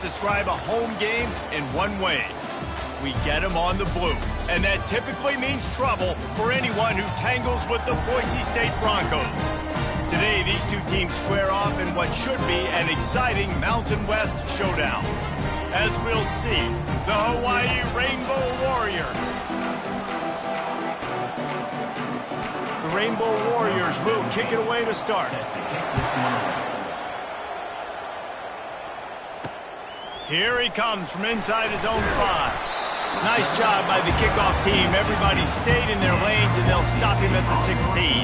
Describe a home game in one way. We get them on the blue, and that typically means trouble for anyone who tangles with the Boise State Broncos. Today, these two teams square off in what should be an exciting Mountain West showdown. As we'll see, the Hawaii Rainbow Warriors. The Rainbow Warriors will kick it away to start. Here he comes from inside his own 5. Nice job by the kickoff team. Everybody stayed in their lanes, and they'll stop him at the 16.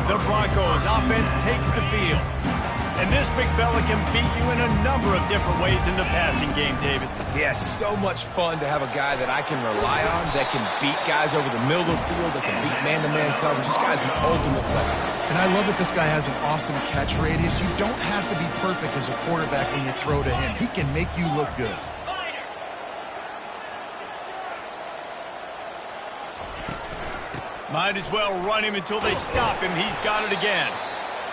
The Broncos offense takes the field. And this big fella can beat you in a number of different ways in the passing game, David. Yeah, so much fun to have a guy that I can rely on, that can beat guys over the middle of the field, that can beat man-to-man coverage. This guy's the ultimate player. And I love that this guy has an awesome catch radius. You don't have to be perfect as a quarterback when you throw to him. He can make you look good. Might as well run him until they stop him. He's got it again.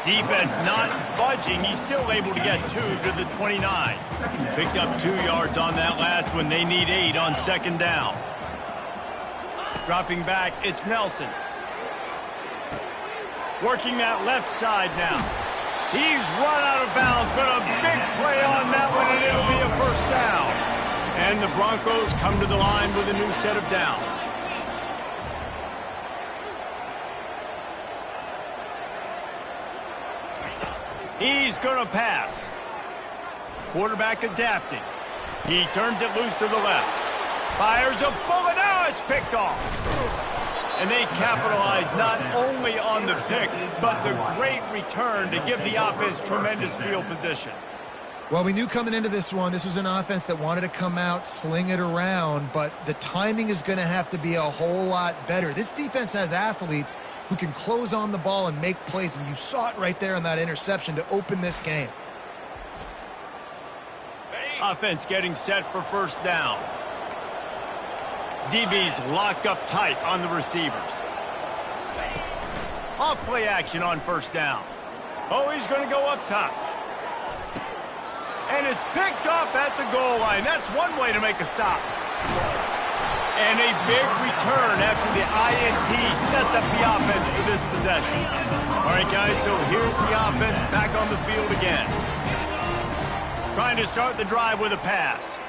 Defense not budging. He's still able to get 2 to the 29. Picked up 2 yards on that last one. They need 8 on second down. Dropping back, it's Nelson. Working that left side now. He's run out of bounds, but a big play on that one, and it'll be a first down. And the Broncos come to the line with a new set of downs. He's going to pass. Quarterback adapting. He turns it loose to the left. Fires a bullet. Now it's picked off. And they capitalize not only on the pick, but the great return to give the offense tremendous field position. Well, we knew coming into this one, this was an offense that wanted to come out, sling it around, but the timing is going to have to be a whole lot better. This defense has athletes who can close on the ball and make plays, and you saw it right there on that interception to open this game. Offense getting set for first down. DB's locked up tight on the receivers. Off play action on first down. Oh, he's going to go up top. And it's picked off at the goal line. That's one way to make a stop. And a big return after the INT sets up the offense for this possession. All right, guys, so here's the offense back on the field again. Trying to start the drive with a pass.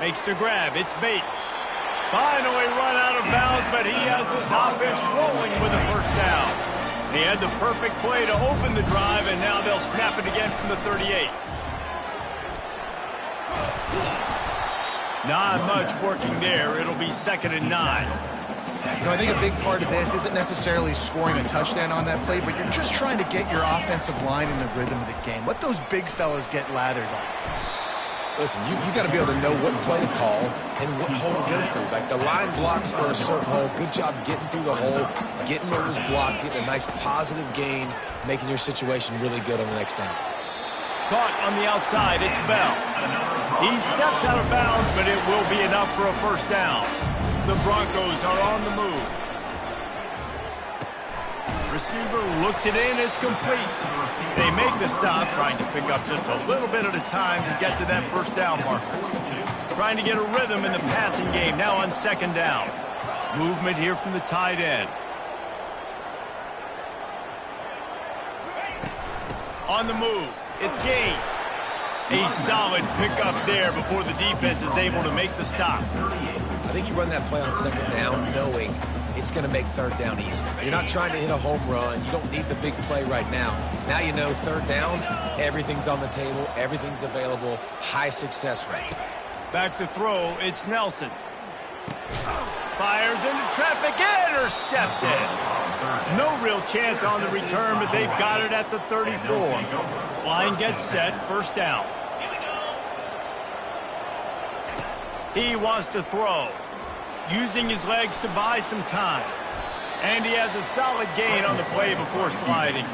Makes the grab. It's Bates. Finally run out of bounds, but he has this offense rolling with a first down. He had the perfect play to open the drive, and now they'll snap it again from the 38. Not much working there. It'll be 2nd and 9. You know, I think a big part of this isn't necessarily scoring a touchdown on that play, but you're just trying to get your offensive line in the rhythm of the game. Let those big fellas get lathered up. Listen, you got to be able to know what play to call and what hole to go through. Like, the line blocks for a certain hole. Good job getting through the hole, getting where it was blocked, getting a nice positive gain, making your situation really good on the next down. Caught on the outside, it's Bell. He steps out of bounds, but it will be enough for a first down. The Broncos are on the move. Receiver looks it in, it's complete. They make the stop, trying to pick up just a little bit at a time to get to that first down marker. Trying to get a rhythm in the passing game, now on second down. Movement here from the tight end. On the move, it's Gaines. A solid pickup there before the defense is able to make the stop. I think you run that play on second down knowing it's going to make third down easy. You're not trying to hit a home run. You don't need the big play right now. Now you know third down, everything's on the table, everything's available, high success rate. Back to throw, it's Nelson. Fires into traffic, intercepted. No real chance on the return, but they've got it at the 34. Line gets set, first down. He wants to throw, using his legs to buy some time. And he has a solid gain on the play before sliding.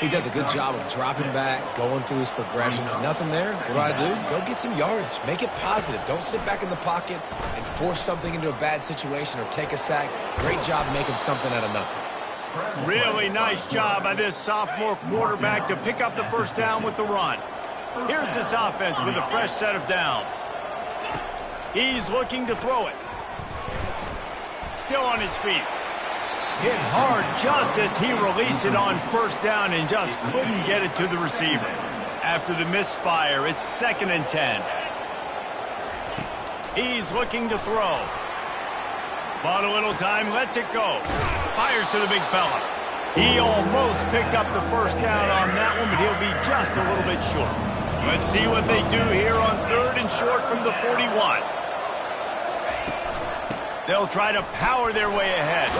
He does a good job of dropping back, going through his progressions. Nothing there. What do? Go get some yardage. Make it positive. Don't sit back in the pocket and force something into a bad situation or take a sack. Great job making something out of nothing. Really nice job by this sophomore quarterback to pick up the first down with the run. Here's this offense with a fresh set of downs. He's looking to throw it. Still on his feet. Hit hard just as he released it on first down and just couldn't get it to the receiver. After the misfire, it's 2nd and 10. He's looking to throw. Bought a little time, lets it go. Fires to the big fella. He almost picked up the first down on that one, but he'll be just a little bit short. Let's see what they do here on 3rd and short from the 41. They'll try to power their way ahead.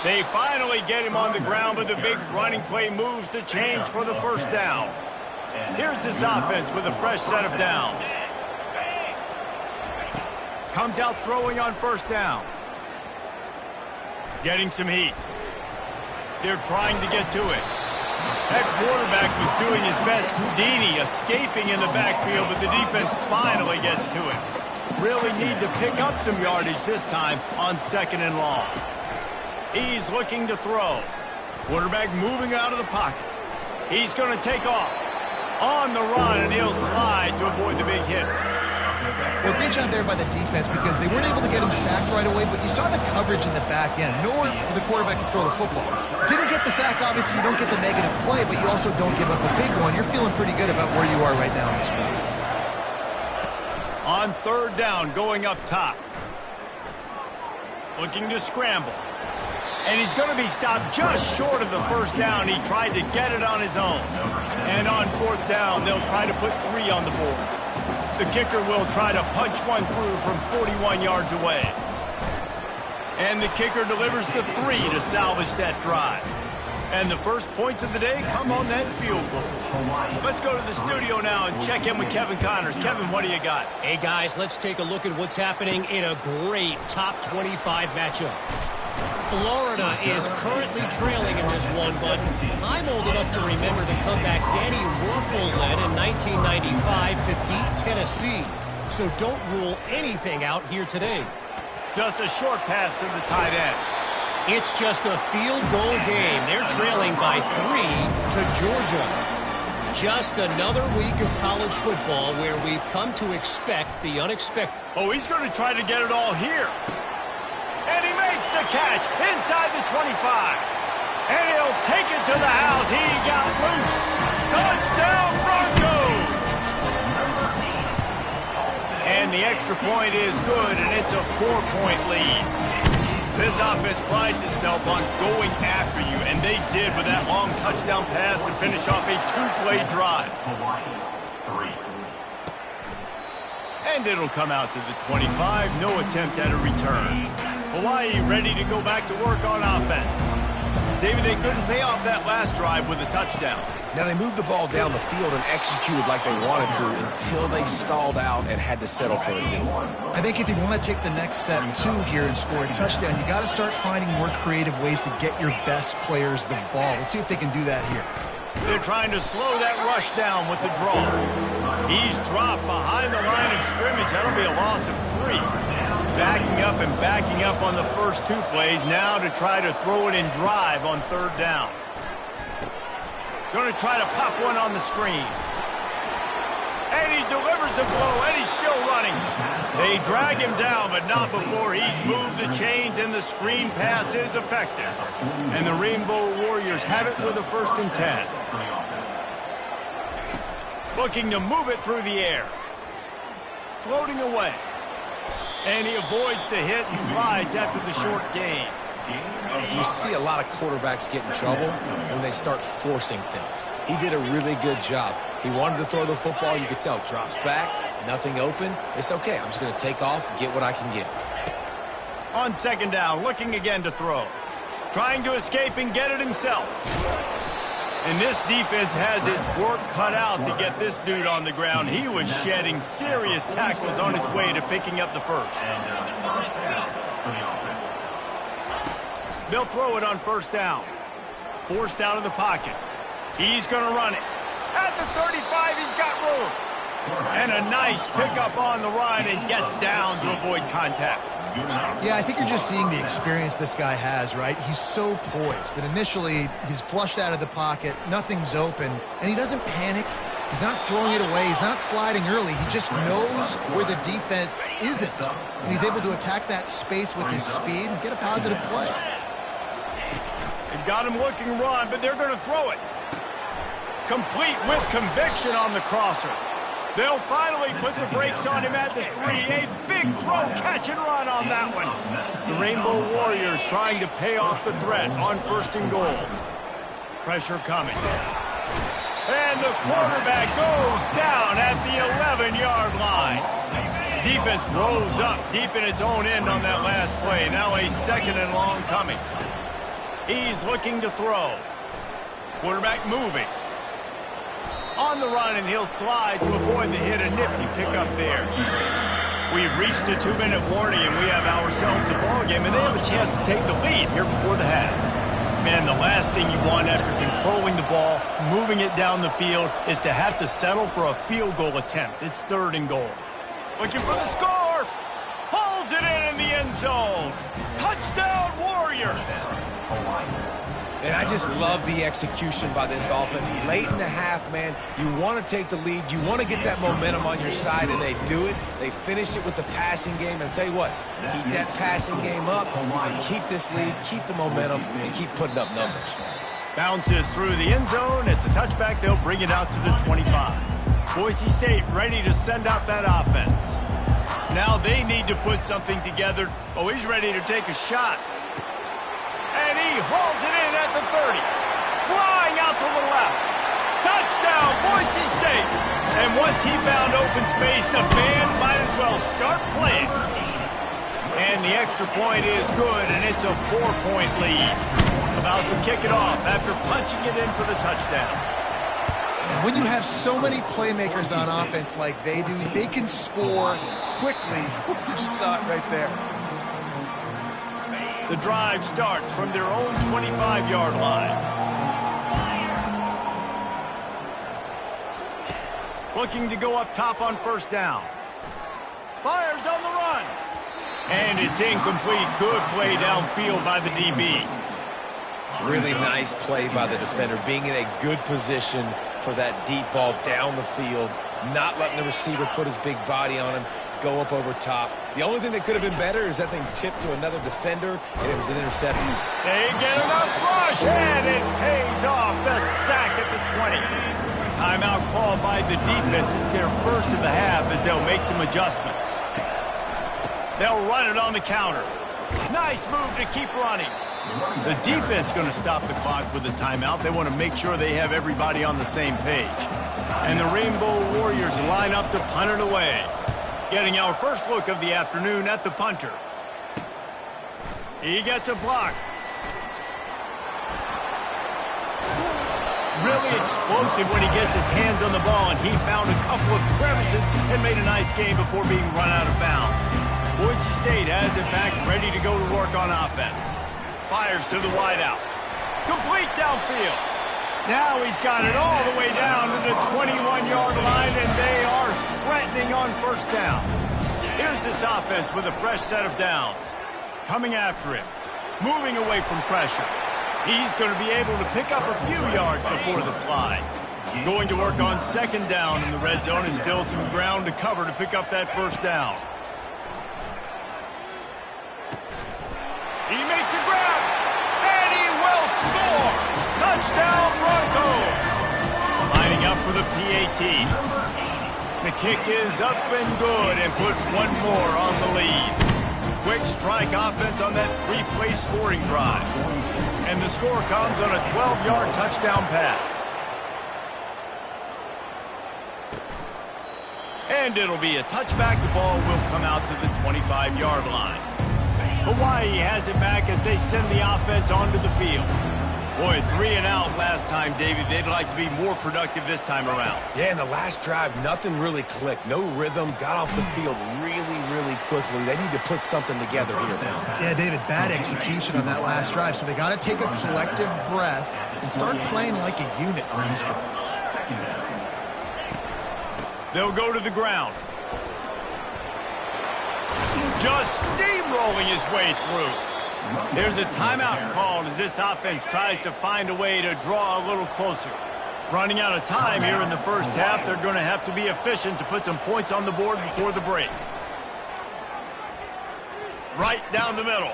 They finally get him on the ground, but the big running play moves the change for the first down. Here's this offense with a fresh set of downs. Comes out throwing on first down. Getting some heat. They're trying to get to it. That quarterback was doing his best Houdini, escaping in the backfield, but the defense finally gets to it. Really need to pick up some yardage this time on 2nd and long. He's looking to throw. Quarterback moving out of the pocket. He's going to take off. On the run, and he'll slide to avoid the big hit. Well, great job there by the defense because they weren't able to get him sacked right away, but you saw the coverage in the back end. Nowhere for the quarterback to throw the football. Didn't get the sack, obviously. You don't get the negative play, but you also don't give up a big one. You're feeling pretty good about where you are right now in this game. On 3rd down, going up top. Looking to scramble. And he's going to be stopped just short of the first down. He tried to get it on his own. And on 4th down, they'll try to put 3 on the board. The kicker will try to punch one through from 41 yards away. And the kicker delivers the 3 to salvage that drive. And the first points of the day come on that field goal. Let's go to the studio now and check in with Kevin Connors. Kevin, what do you got? Hey, guys, let's take a look at what's happening in a great top 25 matchup. Florida is currently trailing in this one, but I'm old enough to remember the comeback Danny Wuerffel led in 1995 to beat Tennessee. So don't rule anything out here today. Just a short pass to the tight end. It's just a field goal game. They're trailing by 3 to Georgia. Just another week of college football where we've come to expect the unexpected. Oh, he's going to try to get it all here. And he makes the catch inside the 25. And he'll take it to the house. He got loose. Touchdown, Broncos! And the extra point is good, and it's a 4-point lead. This offense prides itself on going after you, and they did with that long touchdown pass to finish off a 2-play drive. And it'll come out to the 25. No attempt at a return. Hawaii ready to go back to work on offense. David, they couldn't pay off that last drive with a touchdown. Now they moved the ball down the field and executed like they wanted to until they stalled out and had to settle for a field. I think if you want to take the next step, too, here and score a touchdown, you got to start finding more creative ways to get your best players the ball. Let's see if they can do that here. They're trying to slow that rush down with the draw. He's dropped behind the line of scrimmage. That'll be a loss of 3. Backing up on the first 2 plays. Now to try to throw it in drive on 3rd down. Going to try to pop one on the screen. And he delivers the blow, and he's still running. They drag him down, but not before he's moved the chains, and the screen pass is effective. And the Rainbow Warriors have it with a 1st and 10. Looking to move it through the air. Floating away. And he avoids the hit and slides after the short gain. You see a lot of quarterbacks get in trouble when they start forcing things. He did a really good job. He wanted to throw the football. You could tell. Drops back, nothing open. It's okay. I'm just going to take off, get what I can get. On 2nd down, looking again to throw. Trying to escape and get it himself. And this defense has its work cut out to get this dude on the ground. He was shedding serious tackles on his way to picking up the first. They'll throw it on 1st down. Forced out of the pocket. He's going to run it. At the 35, he's got room. And a nice pickup on the run and gets down to avoid contact. Yeah, I think you're just seeing the experience this guy has, right? He's so poised that initially he's flushed out of the pocket, nothing's open, and he doesn't panic. He's not throwing it away. He's not sliding early. He just knows where the defense isn't. And he's able to attack that space with his speed and get a positive play. They've got him looking run, but they're going to throw it. Complete with conviction on the crosser. They'll finally put the brakes on him at the 3. A big throw, catch and run on that one. The Rainbow Warriors trying to pay off the threat on 1st and goal. Pressure coming. And the quarterback goes down at the 11-yard line. Defense rose up deep in its own end on that last play. Now a 2nd and long coming. He's looking to throw. Quarterback moving. On the run, and he'll slide to avoid the hit. A nifty pickup there. We've reached the 2-minute warning, and we have ourselves a ball game, and they have a chance to take the lead here before the half. Man, the last thing you want after controlling the ball, moving it down the field, is to have to settle for a field goal attempt. It's 3rd and goal. Looking for the score. Pulls it in the end zone. Touchdown, Warriors. And I just love the execution by this offense. Late in the half, man, you want to take the lead. You want to get that momentum on your side, and they do it. They finish it with the passing game. And I'll tell you what, keep that passing game up and keep this lead, keep the momentum, and keep putting up numbers. Bounces through the end zone. It's a touchback. They'll bring it out to the 25. Boise State ready to send out that offense. Now they need to put something together. Oh, he's ready to take a shot. And he hauls it in at the 30. Flying out to the left. Touchdown, Boise State. And once he found open space, the band might as well start playing. And the extra point is good, and it's a 4-point lead. About to kick it off after punching it in for the touchdown. When you have so many playmakers on offense like they do, they can score quickly. You just saw it right there. The drive starts from their own 25-yard line. Looking to go up top on 1st down. Fires on the run. And it's incomplete. Good play downfield by the DB. Really nice play by the defender, being in a good position for that deep ball down the field, not letting the receiver put his big body on him, go up over top. The only thing that could have been better is that thing tipped to another defender, and it was an interception. They get enough rush, and it pays off. The sack at the 20. Timeout called by the defense. It's their first of the half as they'll make some adjustments. They'll run it on the counter. Nice move to keep running. The defense going to stop the clock with a timeout. They want to make sure they have everybody on the same page. And the Rainbow Warriors line up to punt it away. Getting our first look of the afternoon at the punter. He gets a block. Really explosive when he gets his hands on the ball, and he found a couple of crevices and made a nice game before being run out of bounds. Boise State has it back, ready to go to work on offense. Fires to the wideout. Complete downfield. Now he's got it all the way down to the 21-yard line, and they are threatening on 1st down. Here's this offense with a fresh set of downs. Coming after him. Moving away from pressure. He's going to be able to pick up a few yards before the slide. Going to work on 2nd down in the red zone, and still some ground to cover to pick up that 1st down. He makes a grab, and he will score! Touchdown, Broncos! Lining up for the PAT. The kick is up and good, and put one more on the lead. Quick strike offense on that 3-play scoring drive. And the score comes on a 12-yard touchdown pass. And it'll be a touchback. The ball will come out to the 25-yard line. Hawaii has it back as they send the offense onto the field. Boy, 3 and out last time, David. They'd like to be more productive this time around. Yeah, in the last drive, nothing really clicked. No rhythm, got off the field really quickly. They need to put something together here now. Yeah, David, bad execution on that last drive, so they got to take a collective breath and start playing like a unit on this one. They'll go to the ground. Just steamrolling his way through. There's a timeout called as this offense tries to find a way to draw a little closer. Running out of time here in the first half. They're going to have to be efficient to put some points on the board before the break. Right down the middle.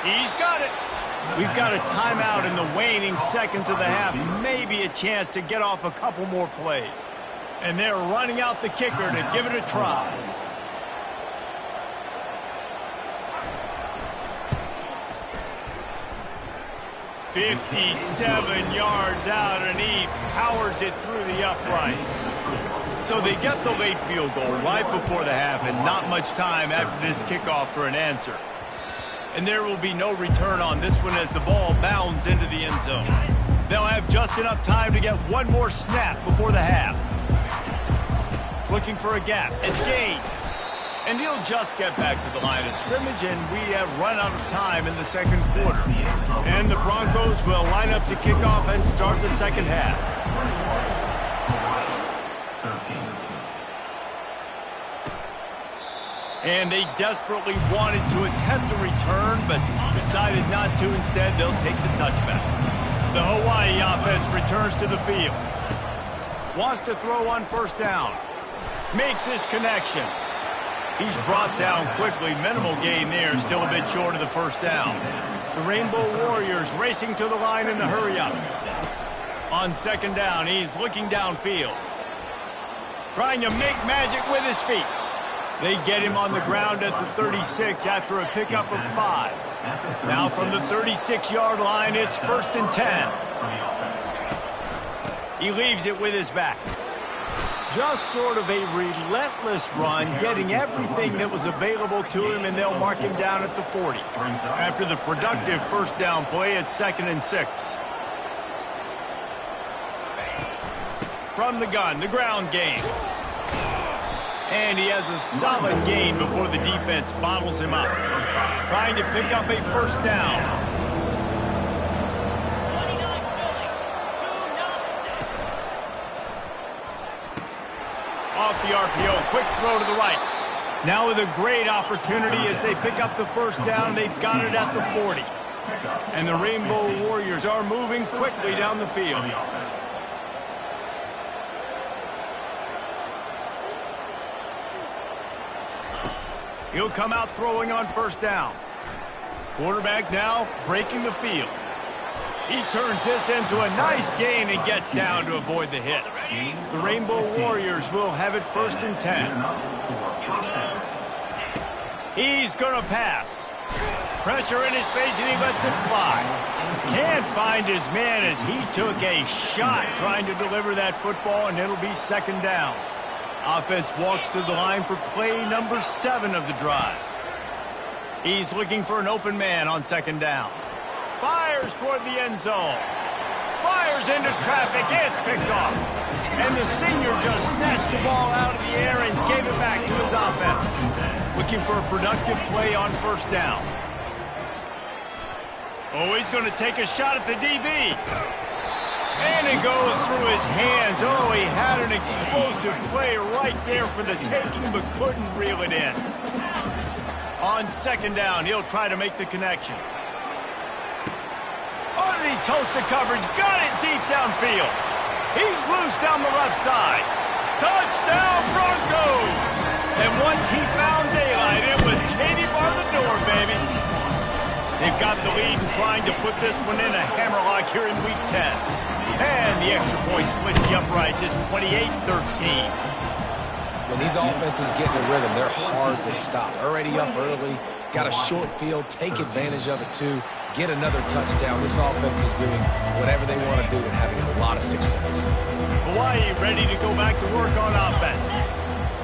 He's got it. We've got a timeout in the waning seconds of the half. Maybe a chance to get off a couple more plays. And they're running out the kicker to give it a try. "57 yards out, and he powers it through the uprights." So they get the late field goal right before the half, and not much time after this kickoff for an answer. And there will be no return on this one as the ball bounds into the end zone. They'll have just enough time to get one more snap before the half. Looking for a gap. It's Gaines. And he'll just get back to the line of scrimmage, and we have run out of time in the second quarter. And the Broncos will line up to kick off and start the second half. And they desperately wanted to attempt a return, but decided not to. Instead, they'll take the touchback. The Hawaii offense returns to the field. Wants to throw on first down. Makes his connection. He's brought down quickly. Minimal gain there, still a bit short of the first down. The Rainbow Warriors racing to the line in the hurry-up. On second down, he's looking downfield. Trying to make magic with his feet. They get him on the ground at the 36 after a pickup of 5. Now from the 36-yard line, it's 1st and 10. He leaves it with his back. Just sort of a relentless run, getting everything that was available to him, and they'll mark him down at the 40. After the productive first down play, it's 2nd and 6. From the gun, the ground game. And he has a solid gain before the defense bottles him up. Trying to pick up a first down. Off the RPO, quick throw to the right. Now with a great opportunity as they pick up the first down, they've got it at the 40. And the Rainbow Warriors are moving quickly down the field. He'll come out throwing on first down. Quarterback now breaking the field. He turns this into a nice gain and gets down to avoid the hit. The Rainbow Warriors will have it 1st and 10. He's going to pass. Pressure in his face, and he lets it fly. Can't find his man as he took a shot trying to deliver that football, and it'll be 2nd down. Offense walks to the line for play number 7 of the drive. He's looking for an open man on 2nd down. Fires toward the end zone. Fires into traffic. It's picked off. And the senior just snatched the ball out of the air and gave it back to his offense. Looking for a productive play on first down. Oh, he's going to take a shot at the DB. And it goes through his hands. Oh, he had an explosive play right there for the taking, but couldn't reel it in. On 2nd down, he'll try to make the connection. Underneath toasted coverage, got it deep downfield. He's loose down the left side. Touchdown, Broncos! And once he found daylight, it was Katie bar the door, baby. They've got the lead and trying to put this one in a hammerlock here in Week 10. And the extra point splits the uprights. It's 28-13. When these offenses get in a rhythm, they're hard to stop. Already up early, got a short field, take advantage of it too, get another touchdown. This offense is doing whatever they want to do and having a lot of success. Hawaii ready to go back to work on offense.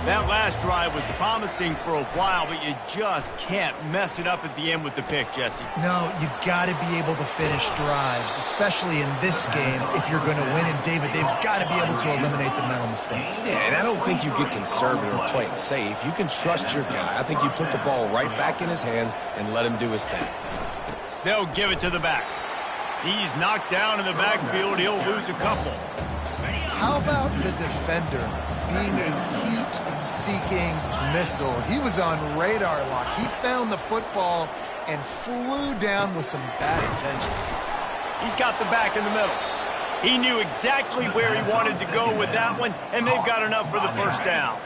That last drive was promising for a while, but you just can't mess it up at the end with the pick, Jesse. No, you got to be able to finish drives, especially in this game if you're going to win. And, David, they've got to be able to eliminate the mental mistakes. Yeah, and I don't think you get conservative or play it safe. You can trust your guy. I think you put the ball right back in his hands and let him do his thing. They'll give it to the back. He's knocked down in the backfield. He'll lose a couple. How about the defender being a heat-seeking missile? He was on radar lock. He found the football and flew down with some bad intentions. He's got the back in the middle. He knew exactly where he wanted to go with that one, and they've got enough for the first down.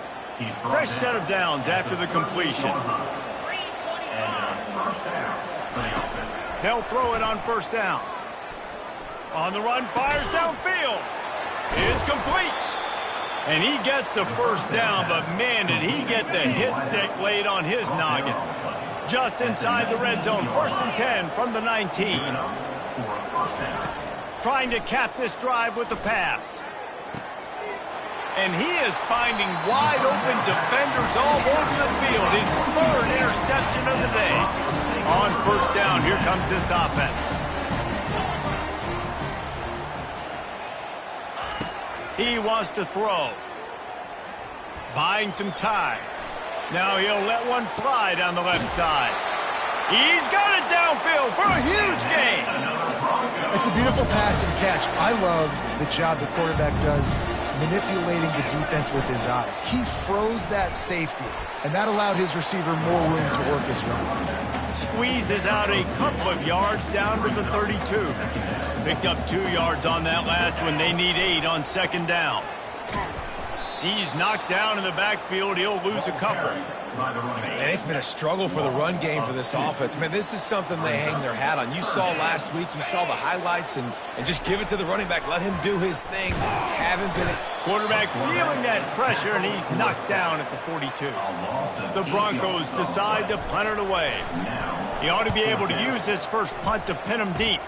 Fresh set of downs after the completion. They'll throw it on first down. On the run, fires downfield. It's complete. And he gets the first down, but man, did he get the hit stick laid on his noggin. Just inside the red zone, 1st and 10 from the 19. Trying to cap this drive with the pass. And he is finding wide open defenders all over the field. His 3rd interception of the day. On first down, here comes this offense. He wants to throw. Buying some time. Now he'll let one fly down the left side. He's got it downfield for a huge gain. It's a beautiful pass and catch. I love the job the quarterback does manipulating the defense with his eyes. He froze that safety, and that allowed his receiver more room to work his route. Squeezes out a couple of yards down to the 32. Picked up 2 yards on that last one. They need 8 on 2nd down. He's knocked down in the backfield. He'll lose a couple. And it's been a struggle for the run game for this offense. Man, this is something they hang their hat on. You saw last week, you saw the highlights, and just give it to the running back. Let him do his thing. Haven't been... Quarterback feeling that pressure, and he's knocked down at the 42. The Broncos decide to punt it away. He ought to be able to use this first punt to pin him deep.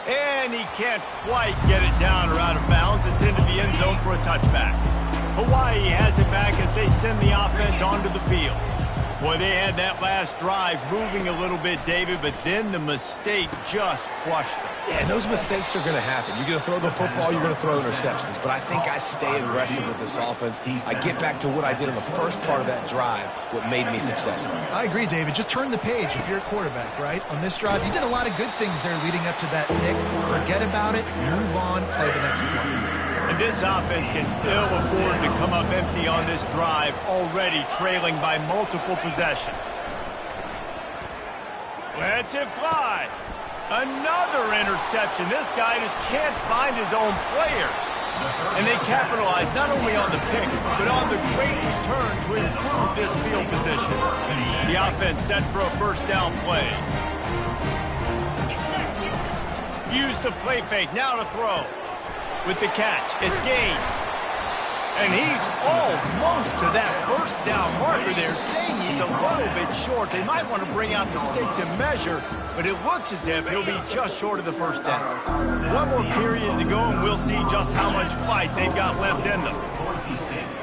And he can't quite get it down or out of bounds. It's into the end zone for a touchback. Hawaii has it back as they send the offense onto the field. Boy, they had that last drive moving a little bit, David, but then the mistake just crushed them. Yeah, and those mistakes are going to happen. You're going to throw the football, you're going to throw interceptions. But I think I stay aggressive with this offense. I get back to what I did in the first part of that drive, what made me successful. I agree, David. Just turn the page if you're a quarterback, right? On this drive, you did a lot of good things there leading up to that pick. Forget about it, move on, play the next play. And this offense can ill afford to come up empty on this drive, already trailing by multiple possessions. Lets it fly. Another interception. This guy just can't find his own players. And they capitalize not only on the pick, but on the great return to improve this field position. The offense set for a first down play. Use the play fake. Now to throw. With the catch, it's Gaines. And he's almost to that first down marker there, saying he's a little bit short. They might want to bring out the stakes and measure, but it looks as if he'll be just short of the first down. One more period to go, and we'll see just how much fight they've got left in them.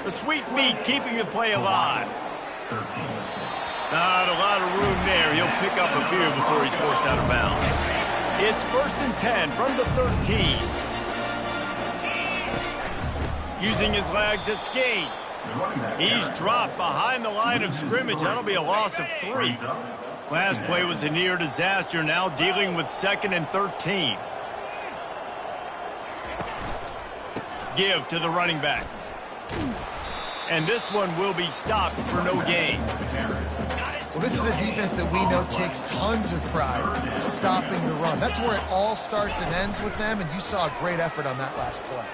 The sweet feet keeping the play alive. Not a lot of room there. He'll pick up a few before he's forced out of bounds. It's 1st and 10 from the 13. Using his legs, it's Gaines. He's dropped behind the line of scrimmage. That'll be a loss of 3. Last play was a near disaster, now dealing with 2nd and 13. Give to the running back. And this one will be stopped for no gain. Well, this is a defense that we know takes tons of pride in stopping the run. That's where it all starts and ends with them, and you saw a great effort on that last play.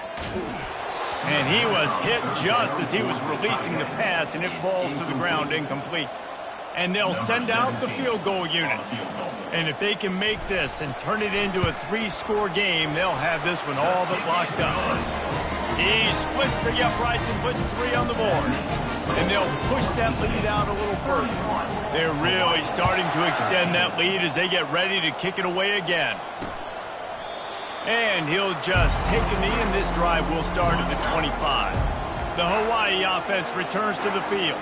And he was hit just as he was releasing the pass, and it falls to the ground incomplete. And they'll send out the field goal unit. And if they can make this and turn it into a 3-score game, they'll have this one all but locked up. He splits the uprights and puts 3 on the board. And they'll push that lead out a little further. They're really starting to extend that lead as they get ready to kick it away again. And he'll just take a knee, and this drive will start at the 25. The Hawaii offense returns to the field.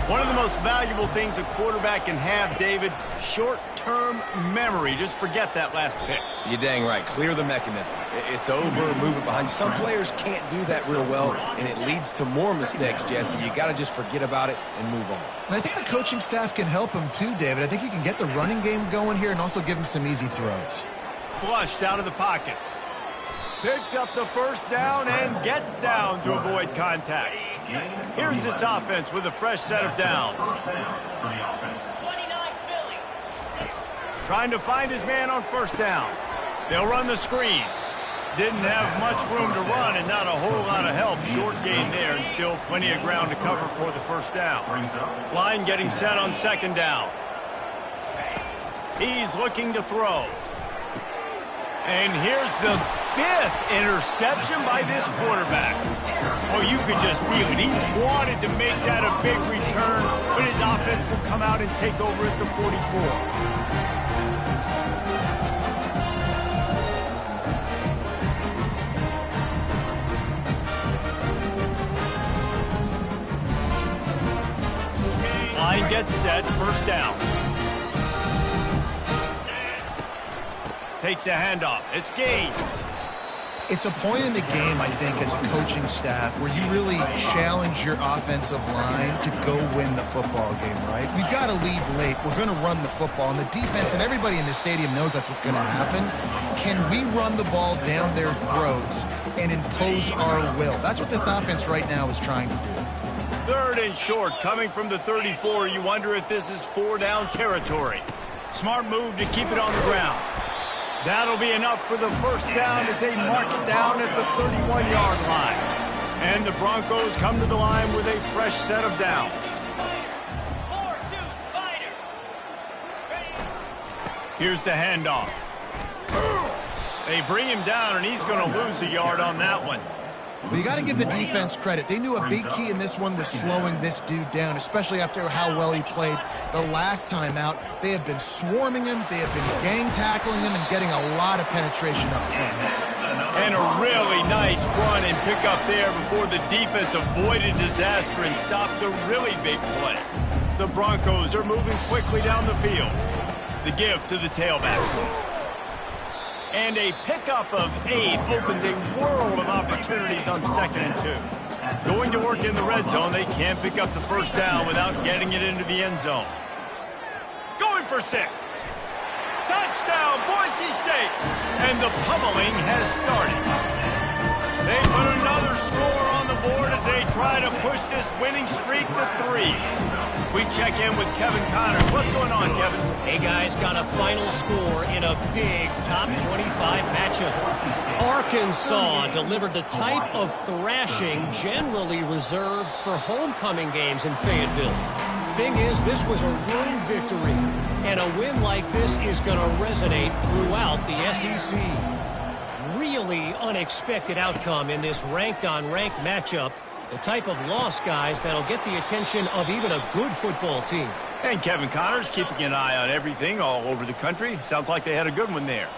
One of the most valuable things a quarterback can have, David, short-term memory. Just forget that last pick. You're dang right. Clear the mechanism. It's over, move it behind you. Some players can't do that real well, and it leads to more mistakes, Jesse. You got to just forget about it and move on. And I think the coaching staff can help him too, David. I think you can get the running game going here and also give him some easy throws. Flushed out of the pocket. Picks up the first down and gets down to avoid contact. Here's this offense with a fresh set of downs. Trying to find his man on first down. They'll run the screen. Didn't have much room to run and not a whole lot of help. Short gain there and still plenty of ground to cover for the first down. Line getting set on second down. He's looking to throw. And here's the 5th interception by this quarterback. Oh, you could just feel it. He wanted to make that a big return, but his offense will come out and take over at the 44. Line gets set, first down. Takes the handoff. It's Gaines. It's a point in the game, I think, as a coaching staff where you really challenge your offensive line to go win the football game, right? We've got to lead late. We're going to run the football. And the defense and everybody in the stadium knows that's what's going to happen. Can we run the ball down their throats and impose our will? That's what this offense right now is trying to do. 3rd and short, coming from the 34. You wonder if this is 4-down territory. Smart move to keep it on the ground. That'll be enough for the first down as they mark it down at the 31-yard line. And the Broncos come to the line with a fresh set of downs. 4-2 Spider. Here's the handoff. They bring him down, and he's going to lose a yard on that one. Well, you got to give the defense credit. They knew a big key in this one was slowing this dude down, especially after how well he played the last time out. They have been swarming him. They have been gang tackling him and getting a lot of penetration up front. And a really nice run and pick up there before the defense avoided disaster and stopped the really big play. The Broncos are moving quickly down the field. The give to the tailback. And a pickup of 8 opens a world of opportunities on 2nd and 2. Going to work in the red zone, they can't pick up the first down without getting it into the end zone. Going for 6. Touchdown, Boise State! And the pummeling has started. They put another score on the board as they try to push this winning streak to 3. We check in with Kevin Connors. What's going on, Kevin? Hey, guys, got a final score in a big top 25 matchup. Arkansas delivered the type of thrashing generally reserved for homecoming games in Fayetteville. Thing is, this was a road victory, and a win like this is going to resonate throughout the SEC. Really unexpected outcome in this ranked-on-ranked matchup. The type of loss, guys, that'll get the attention of even a good football team. And Kevin Connors keeping an eye on everything all over the country. Sounds like they had a good one there.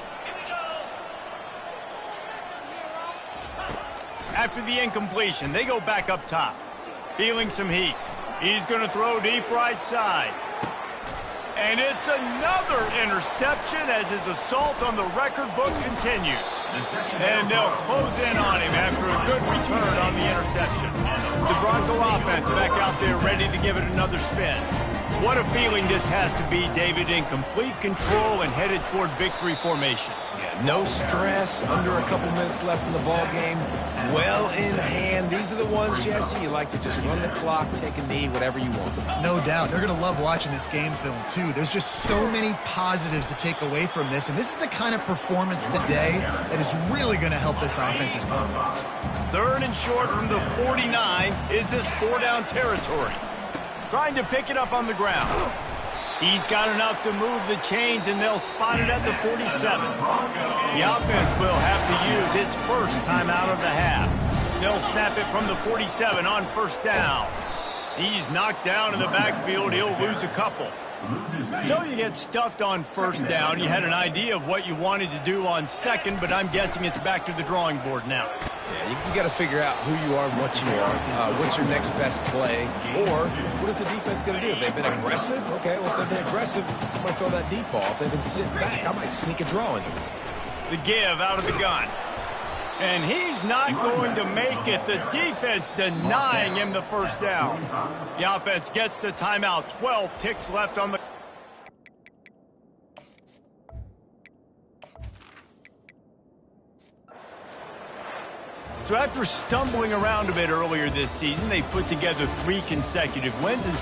After the incompletion, they go back up top. Feeling some heat. He's going to throw deep right side. And it's another interception as his assault on the record book continues. And they'll close in on him after a good return on the interception. The Bronco offense back out there ready to give it another spin. What a feeling this has to be, David, in complete control and headed toward victory formation. Yeah, no stress, under a couple minutes left in the ball game. Well in hand. These are the ones, Jesse, you like to just run the clock, take a knee, whatever you want. No doubt. They're going to love watching this game film, too. There's just so many positives to take away from this, and this is the kind of performance today that is really going to help this offense's confidence. 3rd and short from the 49 is this 4-down territory. Trying to pick it up on the ground. He's got enough to move the chains, and they'll spot it at the 47. The offense will have to use its first timeout of the half. They'll snap it from the 47 on first down. He's knocked down in the backfield. He'll lose a couple. So you get stuffed on first down. You had an idea of what you wanted to do on second, but I'm guessing it's back to the drawing board now. Yeah, you got to figure out who you are and what you are. What's your next best play? Or what is the defense going to do? If they've been aggressive, okay, well, if they've been aggressive, I'm going to throw that deep ball. If they've been sitting back, I might sneak a draw in you. The give out of the gun. And he's not going to make it. The defense denying him the first down. The offense gets the timeout. 12 ticks left on the... So after stumbling around a bit earlier this season, they put together 3 consecutive wins and...